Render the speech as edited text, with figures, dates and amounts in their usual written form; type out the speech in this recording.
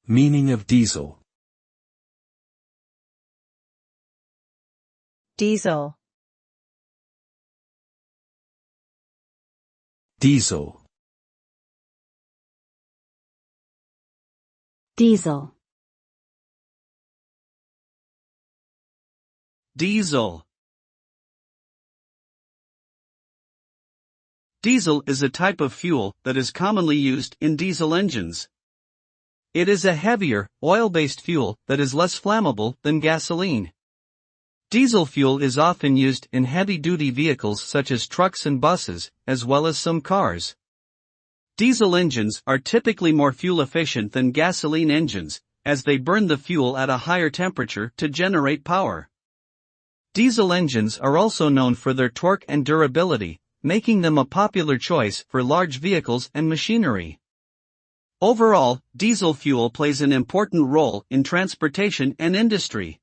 Meaning of diesel. Diesel. Diesel. Diesel. Diesel. Diesel is a type of fuel that is commonly used in diesel engines. It is a heavier, oil-based fuel that is less flammable than gasoline. Diesel fuel is often used in heavy-duty vehicles such as trucks and buses, as well as some cars. Diesel engines are typically more fuel-efficient than gasoline engines, as they burn the fuel at a higher temperature to generate power. Diesel engines are also known for their torque and durability, making them a popular choice for large vehicles and machinery. Overall, diesel fuel plays an important role in transportation and industry.